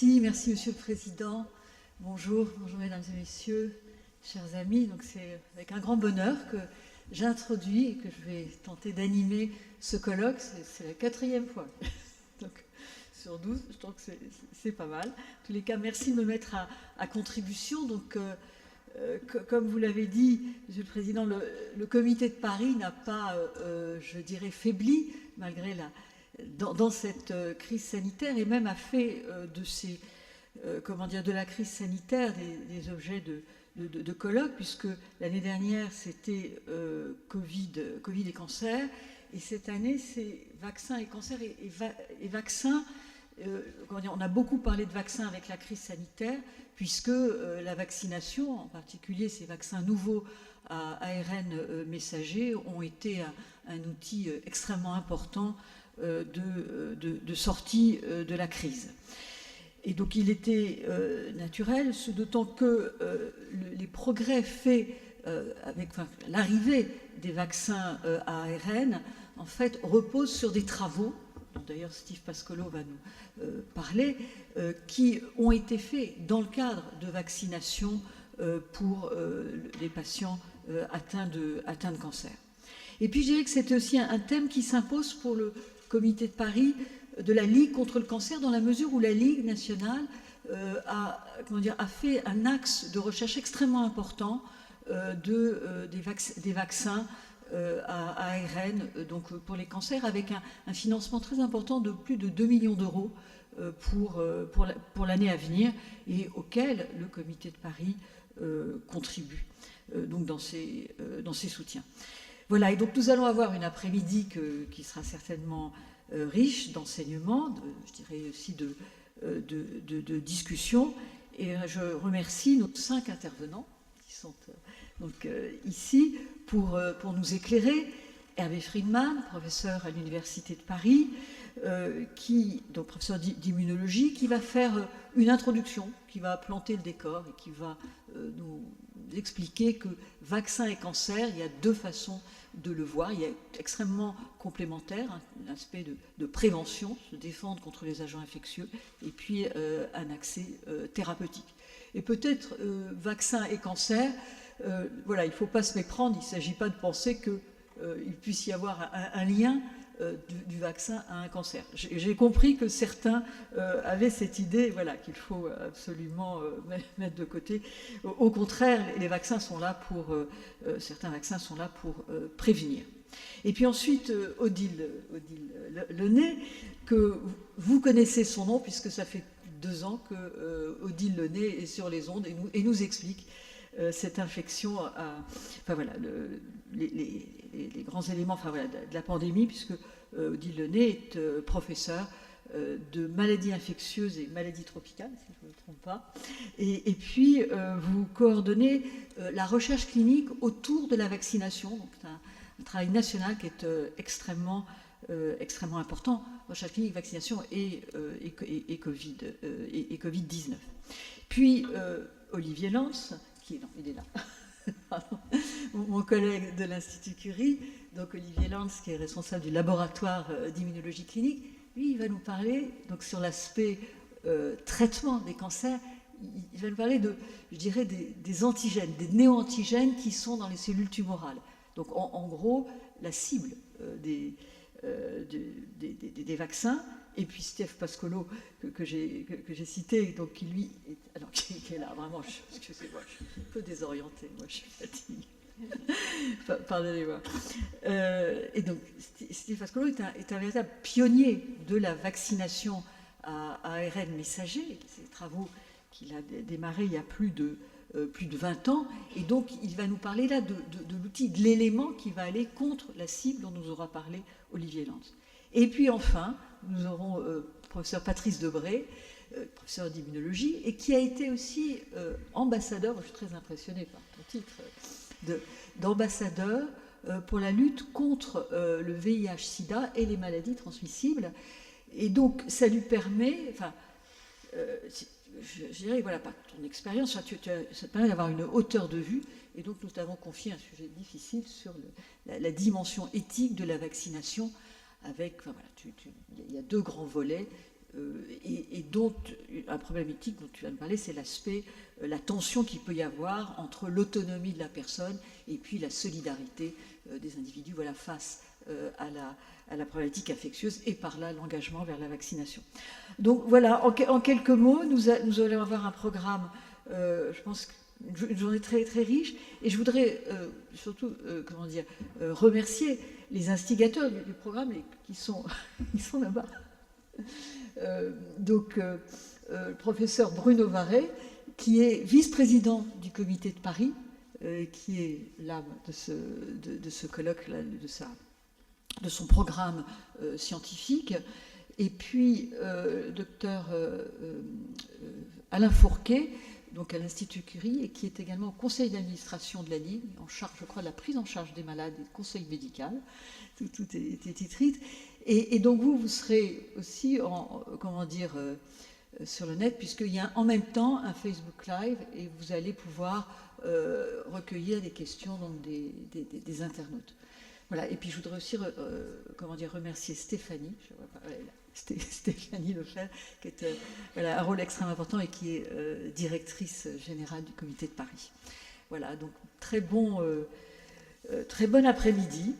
Merci Monsieur le Président. Bonjour Mesdames et Messieurs, chers amis. Donc c'est avec un grand bonheur que j'introduis et que je vais tenter d'animer ce colloque. C'est la 4e fois. Donc sur 12, je trouve que c'est pas mal. En tous les cas, merci de me mettre à contribution. Donc comme vous l'avez dit, Monsieur le Président, le Comité de Paris n'a pas, je dirais, faibli malgré dans cette crise sanitaire, et même a fait de la crise sanitaire des objets de colloque, puisque l'année dernière c'était Covid et cancer, et cette année c'est vaccins et cancer et vaccins. On a beaucoup parlé de vaccins avec la crise sanitaire, puisque la vaccination, en particulier ces vaccins nouveaux à ARN messager, ont été un outil extrêmement important de sortie de la crise. Et donc il était naturel, d'autant que les progrès faits avec l'arrivée des vaccins à ARN, en fait, reposent sur des travaux, dont d'ailleurs Steve Pascolo va nous parler, qui ont été faits dans le cadre de vaccination pour les patients atteints de cancer. Et puis je dirais que c'était aussi un thème qui s'impose pour le Comité de Paris de la Ligue contre le cancer, dans la mesure où la Ligue nationale a fait un axe de recherche extrêmement important des vaccins à ARN donc pour les cancers, avec un financement très important de plus de 2 millions d'euros pour l'année à venir, et auquel le Comité de Paris contribue donc dans ses soutiens. Voilà, et donc nous allons avoir une après-midi qui sera certainement riche d'enseignements, je dirais aussi de discussions, et je remercie nos 5 intervenants qui sont donc ici pour nous éclairer. Hervé Friedman, professeur à l'Université de Paris, donc professeur d'immunologie, qui va faire une introduction, qui va planter le décor et qui va nous expliquer que vaccin et cancer, il y a 2 façons de le voir. Il y a extrêmement complémentaire, un aspect de prévention, se défendre contre les agents infectieux, et puis un accès thérapeutique. Et peut-être vaccin et cancer, voilà, il ne faut pas se méprendre, il ne s'agit pas de penser qu'il puisse y avoir un lien du vaccin à un cancer. J'ai compris que certains avaient cette idée, voilà, qu'il faut absolument mettre de côté. Au contraire, les vaccins sont là certains vaccins sont là pour prévenir. Et puis ensuite, Odile Lenné, que vous connaissez son nom, puisque ça fait 2 ans que Odile Lenné est sur les ondes et nous explique cette infection, voilà, les grands éléments de la pandémie, puisque Odile Lenné est professeur de maladies infectieuses et maladies tropicales, si je ne me trompe pas, et puis vous coordonnez la recherche clinique autour de la vaccination, donc un travail national qui est extrêmement important, recherche clinique, vaccination et Covid-19. Puis Olivier Lance, il est là, pardon, mon collègue de l'Institut Curie, donc Olivier Lance, qui est responsable du laboratoire d'immunologie clinique, lui, il va nous parler donc sur l'aspect traitement des cancers. Il va nous parler je dirais, des antigènes, des néo-antigènes qui sont dans les cellules tumorales. Donc en gros, la cible des vaccins. Et puis Steve Pascolo, que j'ai cité, donc qui lui qui est là, vraiment, excusez-moi, je suis un peu désorientée, moi je suis fatiguée. Pardonnez-moi. Et donc Steve Pascolo est un véritable pionnier de la vaccination à ARN messager, ces travaux qu'il a démarrés il y a plus de 20 ans, et donc il va nous parler là de l'outil, de l'élément qui va aller contre la cible dont nous aura parlé Olivier Lance. Et puis enfin, nous aurons professeur Patrice Debré, professeur d'immunologie, et qui a été aussi ambassadeur, je suis très impressionnée par ton titre, d'ambassadeur pour la lutte contre le VIH-Sida et les maladies transmissibles. Et donc ça lui permet, je dirais, voilà, par ton expérience, ça te permet d'avoir une hauteur de vue, et donc nous t'avons confié un sujet difficile sur la dimension éthique de la vaccination, avec, il y a 2 grands volets, et dont un problème éthique dont tu viens de parler, c'est l'aspect, la tension qu'il peut y avoir entre l'autonomie de la personne et puis la solidarité des individus, voilà, face à la problématique infectieuse et par là l'engagement vers la vaccination. Donc voilà, en quelques mots, nous allons avoir un programme, je pense, une journée très, très riche, et je voudrais surtout remercier les instigateurs du programme qui sont, ils sont là-bas. Le professeur Bruno Varret, qui est vice-président du comité de Paris, qui est l'âme de ce colloque-là, de son programme scientifique, et puis docteur Alain Fourquet, donc à l'Institut Curie, et qui est également au conseil d'administration de la Ligue, en charge, je crois, de la prise en charge des malades et du conseil médical. Tout est titré. Et donc vous serez aussi, sur le net, puisqu'il y a en même temps un Facebook Live, et vous allez pouvoir recueillir des questions donc, des internautes. Voilà. Et puis je voudrais aussi remercier Stéphanie, je vois pas, Stéphanie Lefebvre, qui a un rôle extrêmement important et qui est directrice générale du comité de Paris. Voilà, donc très bon après-midi.